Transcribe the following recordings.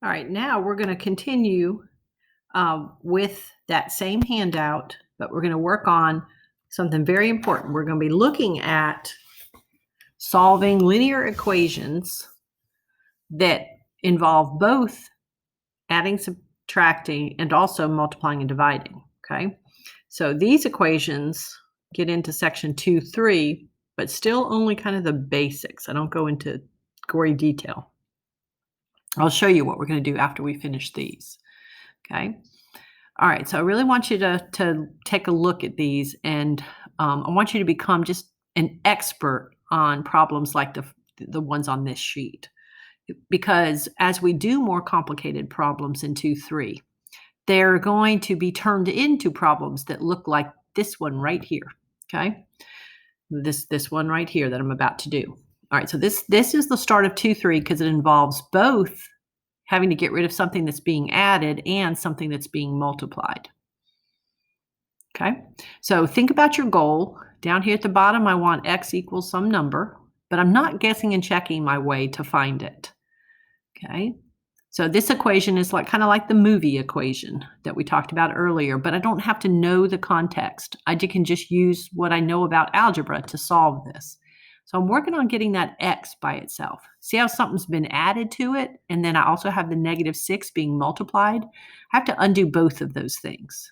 All right, now we're going to continue with that same handout, but we're going to work on something very important. We're going to be looking at solving linear equations that involve both adding, subtracting, and also multiplying and dividing. Okay, so these equations get into section 2-3, but still only kind of the basics. I don't go into gory detail. I'll show you what we're going to do after we finish these. Okay. All right. So I really want you to take a look at these, and I want you to become just an expert on problems like the ones on this sheet. Because as we do more complicated problems in 2-3, they're going to be turned into problems that look like this one right here. Okay. This one right here that I'm about to do. All right. So this is the start of 2-3 because it involves both having to get rid of something that's being added and something that's being multiplied. Okay, so think about your goal. Down here at the bottom, I want x equals some number, but I'm not guessing and checking my way to find it. Okay, so this equation is kind of like the movie equation that we talked about earlier, but I don't have to know the context. I can just use what I know about algebra to solve this. So I'm working on getting that x by itself. See how something's been added to it? And then I also have the -6 being multiplied. I have to undo both of those things.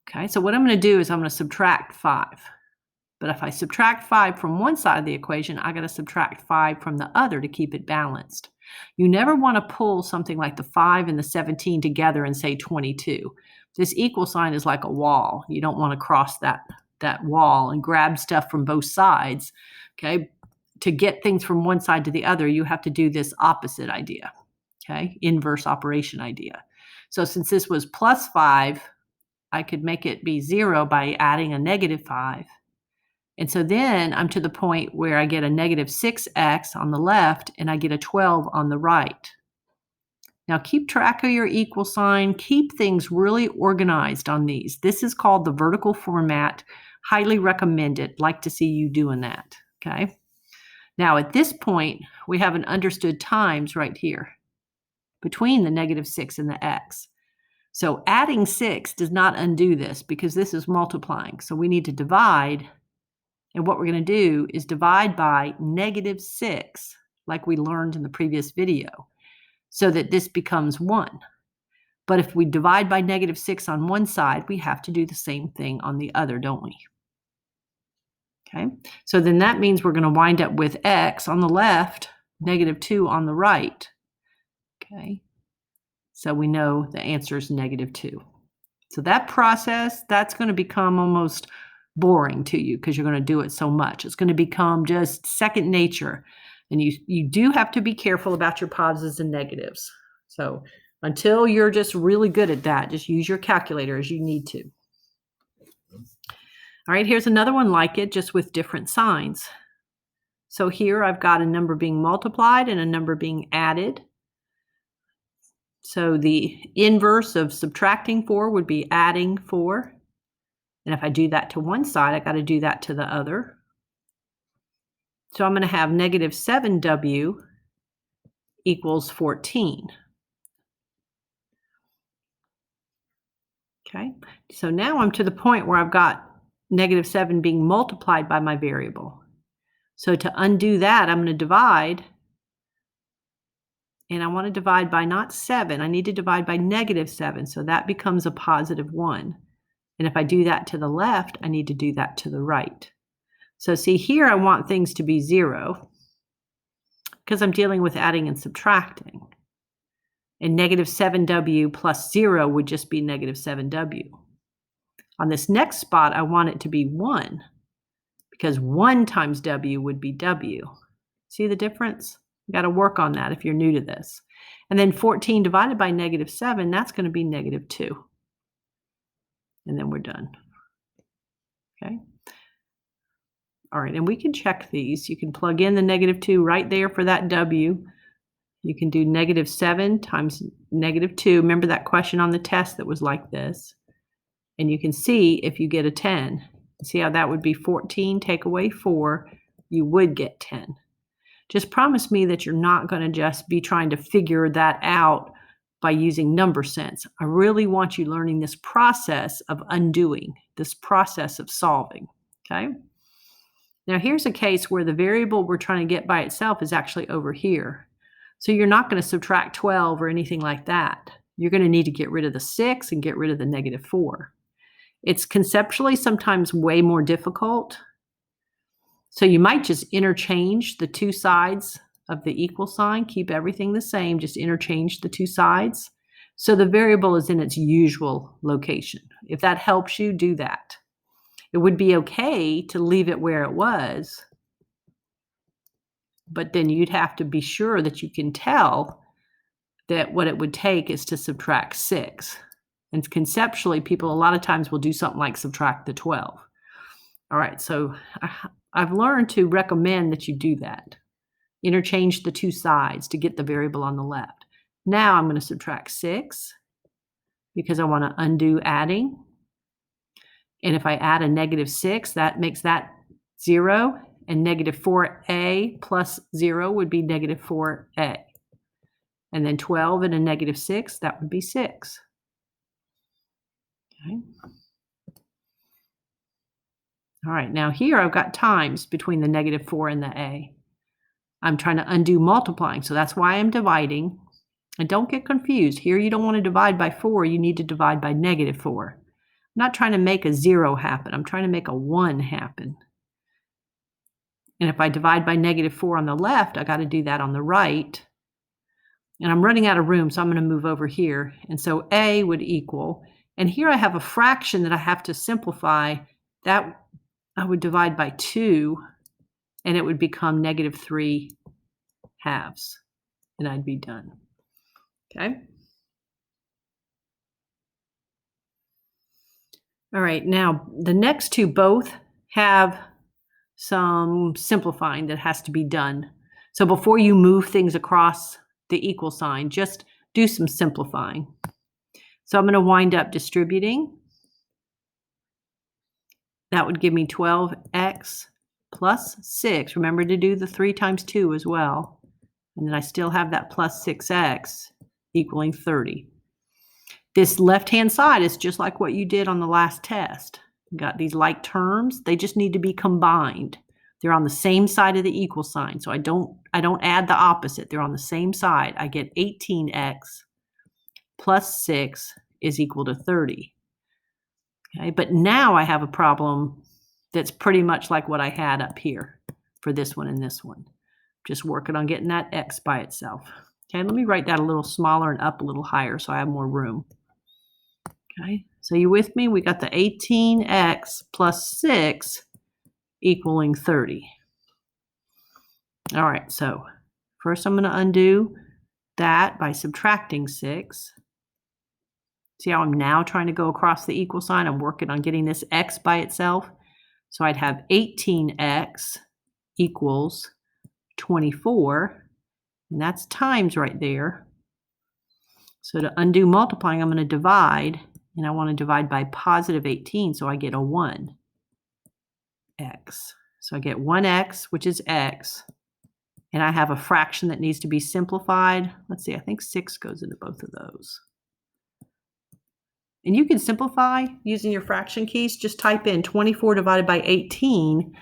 Okay, so what I'm going to do is I'm going to subtract 5. But if I subtract 5 from one side of the equation, I got to subtract 5 from the other to keep it balanced. You never want to pull something like the 5 and the 17 together and say 22. This equal sign is like a wall. You don't want to cross that wall and grab stuff from both sides. Okay, to get things from one side to the other, you have to do this opposite idea. Okay, inverse operation idea. So since this was plus 5, I could make it be 0 by adding a -5. And so then I'm to the point where I get a -6x on the left and I get a 12 on the right. Now keep track of your equal sign. Keep things really organized on these. This is called the vertical format. Highly recommend it. Like to see you doing that. Okay. Now at this point, we have an understood times right here between the -6 and the x. So adding 6 does not undo this because this is multiplying. So we need to divide. And what we're going to do is divide by -6, like we learned in the previous video, so that this becomes 1. But if we divide by -6 on one side, we have to do the same thing on the other, don't we? Okay, so then that means we're going to wind up with x on the left, -2 on the right. Okay, so we know the answer is -2. So that process, that's going to become almost boring to you because you're going to do it so much. It's going to become just second nature. And you do have to be careful about your positives and negatives. So until you're just really good at that, just use your calculator as you need to. All right, here's another one like it, just with different signs. So here I've got a number being multiplied and a number being added. So the inverse of subtracting 4 would be adding 4. And if I do that to one side, I got to do that to the other. So I'm going to have -7w equals 14. Okay, so now I'm to the point where I've got -7 being multiplied by my variable. So to undo that, I'm going to divide. And I want to divide by not 7. I need to divide by -7. So that becomes a +1. And if I do that to the left, I need to do that to the right. So see here, I want things to be 0 because I'm dealing with adding and subtracting. And -7w plus 0 would just be -7w. On this next spot, I want it to be 1 because 1 times w would be w. See the difference? You got to work on that if you're new to this. And then 14 divided by -7, that's going to be -2. And then we're done. Okay. All right, and we can check these. You can plug in the -2 right there for that w. You can do -7 times -2. Remember that question on the test that was like this. And you can see if you get a 10. See how that would be 14, take away 4, you would get 10. just promise me that you're not going to just be trying to figure that out by using number sense. I really want you learning this process of undoing, this process of solving, okay? Now here's a case where the variable we're trying to get by itself is actually over here. So you're not going to subtract 12 or anything like that. You're going to need to get rid of the 6 and get rid of the -4. It's conceptually sometimes way more difficult. So you might just interchange the two sides of the equal sign, keep everything the same, just interchange the two sides. So the variable is in its usual location. If that helps you, do that. It would be okay to leave it where it was, but then you'd have to be sure that you can tell that what it would take is to subtract 6. And conceptually, people a lot of times will do something like subtract the 12. All right, so I've learned to recommend that you do that. Interchange the two sides to get the variable on the left. Now I'm going to subtract 6 because I want to undo adding. And if I add a -6, that makes that 0, and -4a plus 0 would be -4a. And then 12 and a -6, that would be 6. Okay. All right, now here I've got times between the -4 and the a. I'm trying to undo multiplying, so that's why I'm dividing. And don't get confused. Here you don't want to divide by 4, you need to divide by -4. I'm not trying to make a 0 happen. I'm trying to make a 1 happen. And if I divide by -4 on the left, I got to do that on the right. And I'm running out of room, so I'm going to move over here. And so a would equal, and here I have a fraction that I have to simplify. That I would divide by 2, and it would become -3 halves, and I'd be done. Okay. All right, now the next two both have some simplifying that has to be done. So before you move things across the equal sign, just do some simplifying. So I'm going to wind up distributing. That would give me 12x plus 6. Remember to do the 3 times 2 as well. And then I still have that plus 6x equaling 30. This left-hand side is just like what you did on the last test. You got these like terms. They just need to be combined. They're on the same side of the equal sign. So I don't add the opposite. They're on the same side. I get 18x plus 6 is equal to 30. Okay, but now I have a problem that's pretty much like what I had up here for this one and this one. Just working on getting that x by itself. Okay, let me write that a little smaller and up a little higher so I have more room. Okay, so you with me? We got the 18x plus 6 equaling 30. All right, so first I'm going to undo that by subtracting 6. See how I'm now trying to go across the equal sign? I'm working on getting this x by itself. So I'd have 18x equals 24, and that's times right there. So to undo multiplying, I'm going to divide, and I want to divide by positive 18, so I get a 1x. So I get 1x, which is x, and I have a fraction that needs to be simplified. Let's see, I think 6 goes into both of those. And you can simplify using your fraction keys. Just type in 24 divided by 18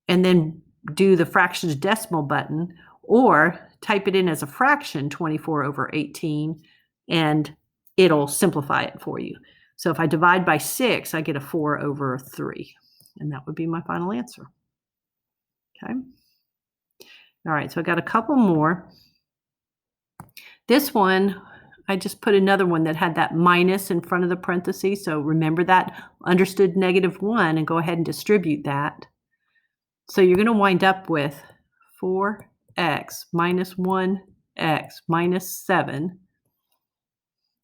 and then do the fractions decimal button, or type it in as a fraction, 24 over 18, and it'll simplify it for you. So if I divide by 6, I get a 4 over 3, and that would be my final answer. Okay. All right, so I got a couple more. This one, I just put another one that had that minus in front of the parentheses. So remember that, understood -1, and go ahead and distribute that. So you're going to wind up with 4x minus 1x minus 7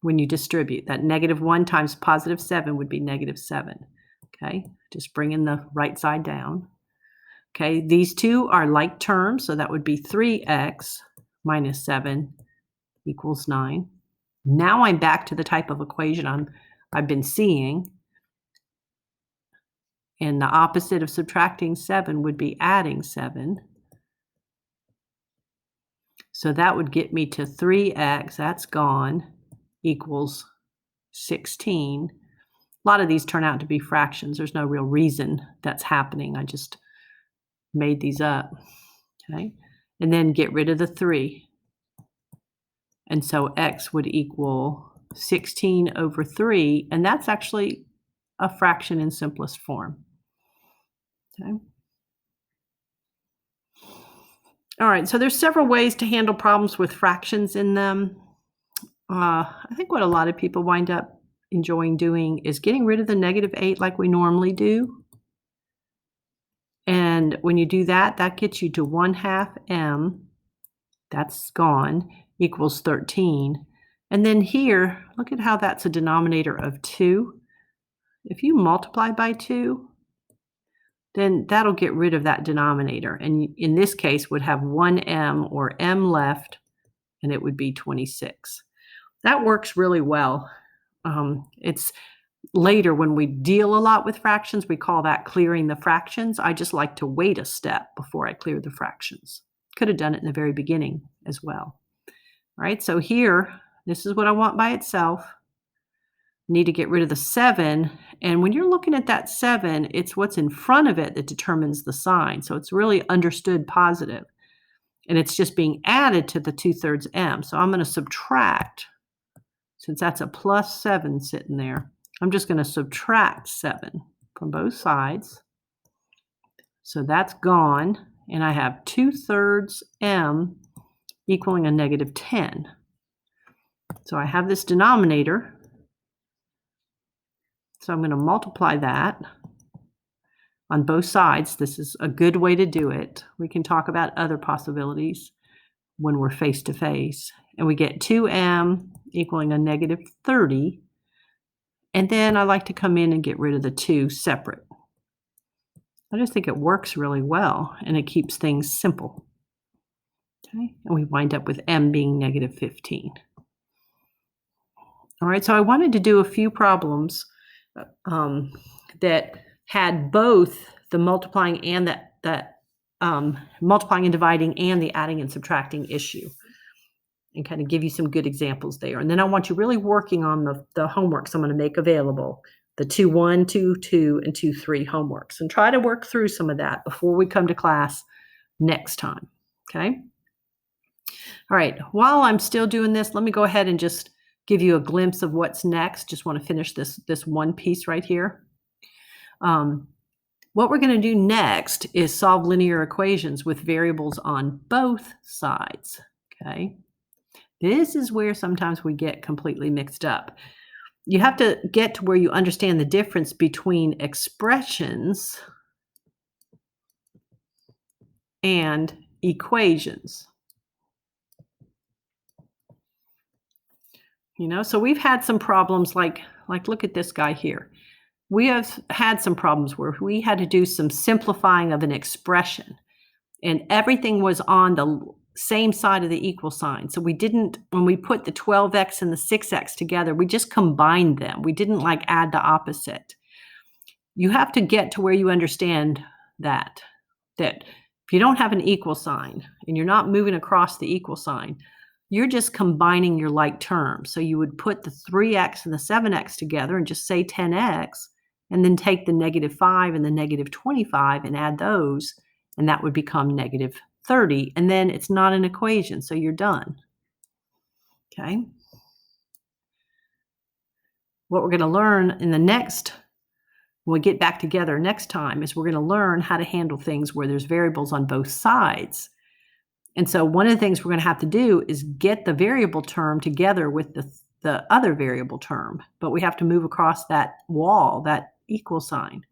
when you distribute. That -1 times positive 7 would be -7. Okay, just bringing the right side down. Okay, these two are like terms, so that would be 3x minus 7 equals 9. Now I'm back to the type of equation I've been seeing. And the opposite of subtracting 7 would be adding 7. So that would get me to 3x, that's gone, equals 16. A lot of these turn out to be fractions. There's no real reason that's happening. I just made these up, okay? And then get rid of the 3. And so x would equal 16 over 3, and that's actually a fraction in simplest form, okay? All right, so there's several ways to handle problems with fractions in them. I think what a lot of people wind up enjoying doing is getting rid of the -8 like we normally do. And when you do that, that gets you to 1/2 m, that's gone, equals 13. And then here, look at how that's a denominator of 2. If you multiply by 2, then that'll get rid of that denominator. And in this case, would have 1m or m left, and it would be 26. That works really well. It's later when we deal a lot with fractions, we call that clearing the fractions. I just like to wait a step before I clear the fractions. Could have done it in the very beginning as well. All right, so here, this is what I want by itself. Need to get rid of the 7, and when you're looking at that 7, it's what's in front of it that determines the sign, so it's really understood positive, and it's just being added to the 2/3 m. So I'm going to subtract, since that's a plus 7 sitting there, I'm just going to subtract 7 from both sides. So that's gone, and I have 2/3 m equaling a -10. So I have this denominator. So I'm going to multiply that on both sides. This is a good way to do it. We can talk about other possibilities when we're face to face. And we get 2m equaling a -30. And then I like to come in and get rid of the 2 separate. I just think it works really well, and it keeps things simple. Okay, and we wind up with m being -15. All right, so I wanted to do a few problems that had both the multiplying and multiplying and dividing and the adding and subtracting issue, and kind of give you some good examples there. And then I want you really working on the homeworks I'm going to make available, the 2-1, 2-2, and 2-3 homeworks, and try to work through some of that before we come to class next time, okay? All right, while I'm still doing this, let me go ahead and just give you a glimpse of what's next. Just want to finish this one piece right here. What we're going to do next is solve linear equations with variables on both sides, okay? This is where sometimes we get completely mixed up. You have to get to where you understand the difference between expressions and equations. You know, so we've had some problems like look at this guy here. We have had some problems where we had to do some simplifying of an expression, and everything was on the same side of the equal sign. So we didn't, when we put the 12x and the 6x together, we just combined them. We didn't like add the opposite. You have to get to where you understand that if you don't have an equal sign and you're not moving across the equal sign, you're just combining your like terms. So you would put the 3x and the 7x together and just say 10x, and then take the -5 and the -25 and add those, and that would become -30. And then it's not an equation, so you're done. Okay? What we're going to learn in the next, when we get back together next time, is we're going to learn how to handle things where there's variables on both sides. And so one of the things we're going to have to do is get the variable term together with the other variable term, but we have to move across that wall, that equal sign.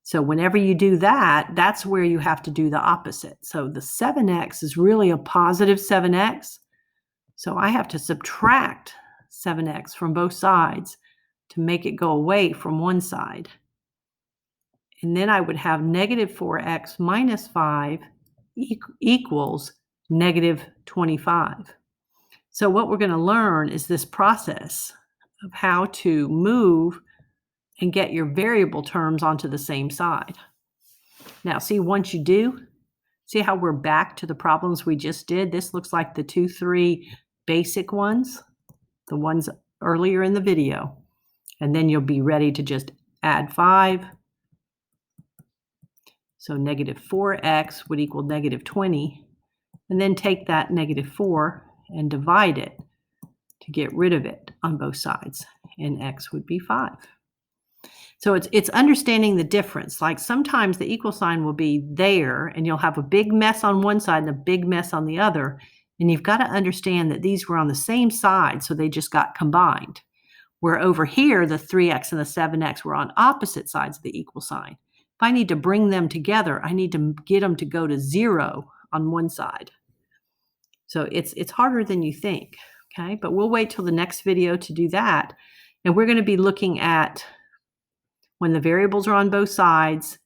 So whenever you do that, that's where you have to do the opposite. So the 7x is really a positive 7x. So I have to subtract 7x from both sides to make it go away from one side. And then I would have -4x minus 5 equals -25. So what we're going to learn is this process of how to move and get your variable terms onto the same side. Now, see, once you do, See how we're back to the problems we just did? This looks like the 2, 3 basic ones, the ones earlier in the video. And then you'll be ready to just add 5. So negative 4x would equal negative 20. And then take that negative 4 and divide it to get rid of it on both sides. And x would be 5. So it's understanding the difference. Like sometimes the equal sign will be there and you'll have a big mess on one side and a big mess on the other. And you've got to understand that these were on the same side, so they just got combined. Where over here, the 3x and the 7x were on opposite sides of the equal sign. If I need to bring them together, I need to get them to go to 0 on one side. So it's harder than you think, okay? But we'll wait till the next video to do that. And we're going to be looking at when the variables are on both sides,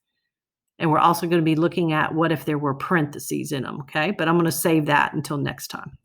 and we're also going to be looking at what if there were parentheses in them, okay? But I'm going to save that until next time.